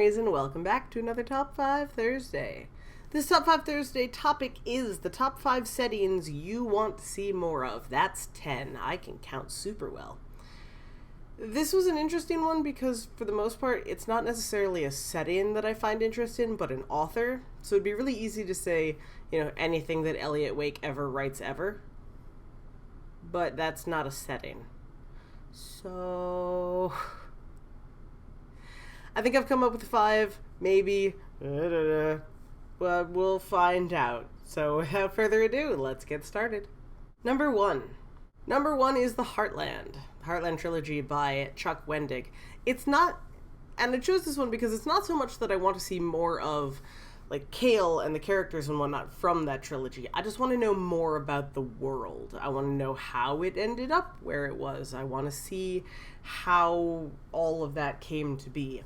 guys, and welcome back to another Top 5 Thursday. This Top 5 Thursday topic is the top 5 settings you want to see more of. That's 10. I can count super well. This was an interesting one because, for the most part, it's not necessarily a setting that I find interesting, but an author. So it'd be really easy to say, anything that Elliot Wake ever writes ever. But that's not a setting. So I think I've come up with 5, maybe. But we'll find out. So without further ado, let's get started. Number 1. Number 1 is the Heartland Trilogy by Chuck Wendig. It's not, and I chose this one because it's not so much that I want to see more of Kale and the characters and whatnot from that trilogy. I just want to know more about the world. I want to know how it ended up where it was. I want to see how all of that came to be.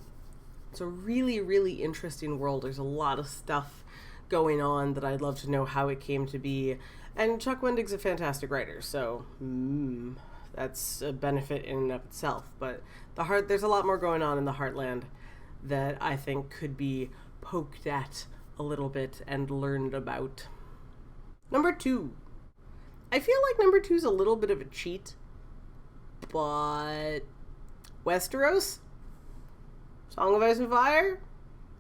It's a really, really interesting world. There's a lot of stuff going on that I'd love to know how it came to be. And Chuck Wendig's a fantastic writer, so that's a benefit in and of itself. But there's a lot more going on in the Heartland that I think could be poked at a little bit and learned about. Number 2. I feel like number 2 is a little bit of a cheat, but Westeros? Song of Ice and Fire?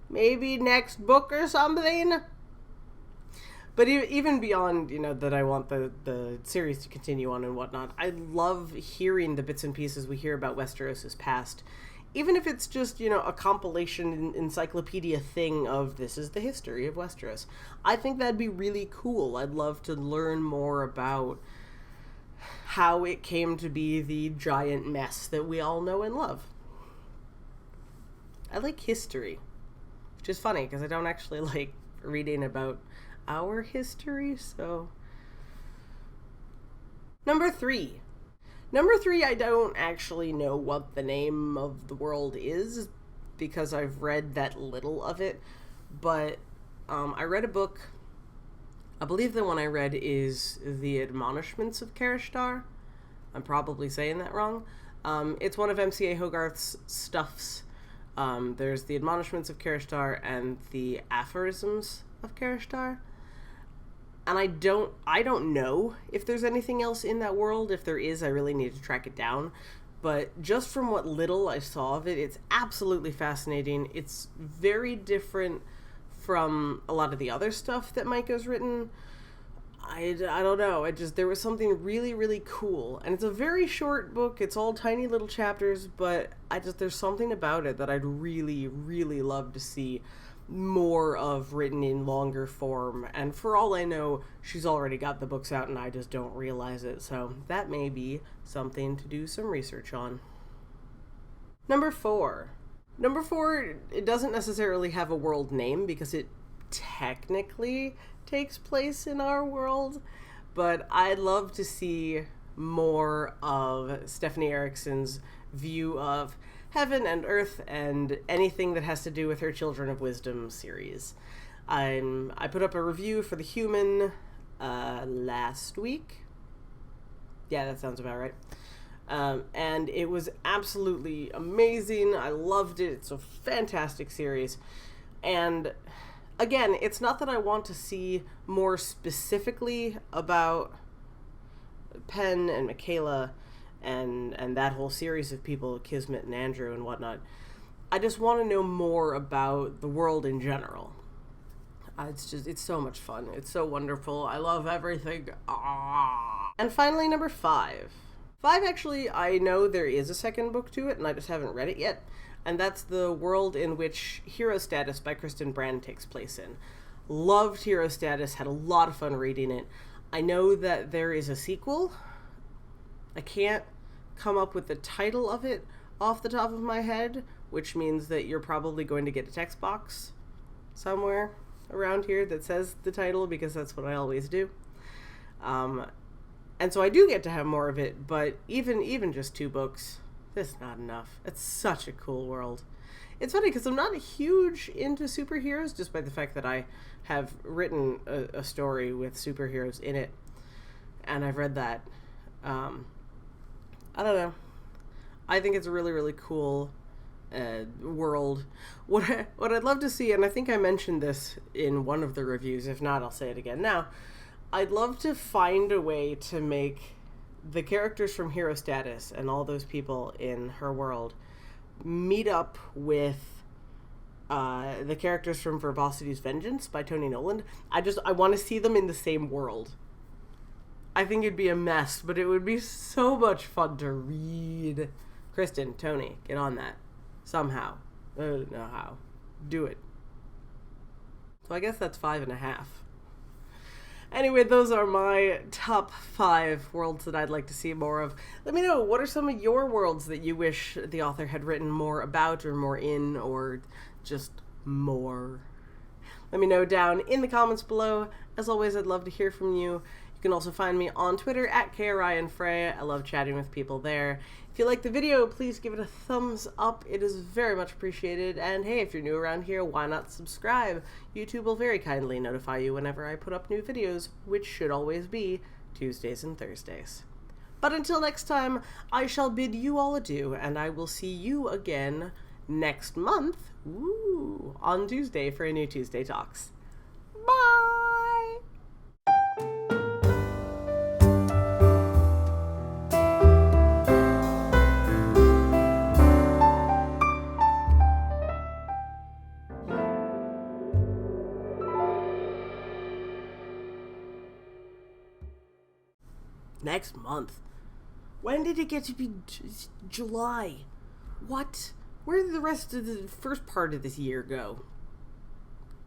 Maybe next book or something? But even beyond, that I want the series to continue on and whatnot, I love hearing the bits and pieces we hear about Westeros' past. Even if it's just, a compilation encyclopedia thing of this is the history of Westeros. I think that'd be really cool. I'd love to learn more about how it came to be the giant mess that we all know and love. I like history, which is funny because I don't actually like reading about our history, so. Number 3, I don't actually know what the name of the world is because I've read that little of it, but I read a book. I believe the one I read is The Admonishments of Carastar. I'm probably saying that wrong. It's one of m.c.a. Hogarth's stuffs. There's The Admonishments of Carastar and The Aphorisms of Carastar. And I don't know if there's anything else in that world. If there is, I really need to track it down. But just from what little I saw of it, it's absolutely fascinating. It's very different from a lot of the other stuff that Micah's written. I don't know. There was something really, really cool. And it's a very short book. It's all tiny little chapters, but there's something about it that I'd really, really love to see more of written in longer form. And for all I know, she's already got the books out and I just don't realize it. So that may be something to do some research on. Number 4, it doesn't necessarily have a world name because it technically takes place in our world, but I'd love to see more of Stephanie Erickson's view of heaven and earth and anything that has to do with her Children of Wisdom series. I put up a review for The Human last week. Yeah, that sounds about right. And it was absolutely amazing. I loved it. It's a fantastic series. And again, it's not that I want to see more specifically about Penn and Michaela and that whole series of people, Kismet and Andrew and whatnot. I just want to know more about the world in general. It's so much fun. It's so wonderful. I love everything. And finally, number 5. 5, actually, I know there is a second book to it, and I just haven't read it yet. And that's the world in which Hero Status by Kristen Brand takes place in. Loved Hero Status, had a lot of fun reading it. I know that there is a sequel. I can't come up with the title of it off the top of my head, which means that you're probably going to get a text box somewhere around here that says the title, because that's what I always do. And so I do get to have more of it, but even just 2 books, that's not enough. It's such a cool world. It's funny because I'm not huge into superheroes, despite the fact that I have written a story with superheroes in it, and I've read that. I don't know. I think it's really, really cool world. What I'd love to see, and I think I mentioned this in one of the reviews, if not, I'll say it again now. I'd love to find a way to make the characters from Hero Status and all those people in her world meet up with the characters from Verbosity's Vengeance by Tony Noland. I want to see them in the same world. I think it'd be a mess, but it would be so much fun to read. Kristen, Tony, get on that. Somehow. I don't know how. Do it. So I guess that's 5.5. Anyway, those are my top 5 worlds that I'd like to see more of. Let me know, what are some of your worlds that you wish the author had written more about or more in, or just more? Let me know down in the comments below. As always, I'd love to hear from you. You can also find me on Twitter at @KRyanFrey. I love chatting with people there. If you like the video, please give it a thumbs up. It is very much appreciated. And hey, if you're new around here, why not subscribe? YouTube will very kindly notify you whenever I put up new videos, which should always be Tuesdays and Thursdays. But until next time, I shall bid you all adieu, and I will see you again next month, on Tuesday for a new Tuesday Talks. Bye! Next month. When did it get to be July? What? Where did the rest of the first part of this year go?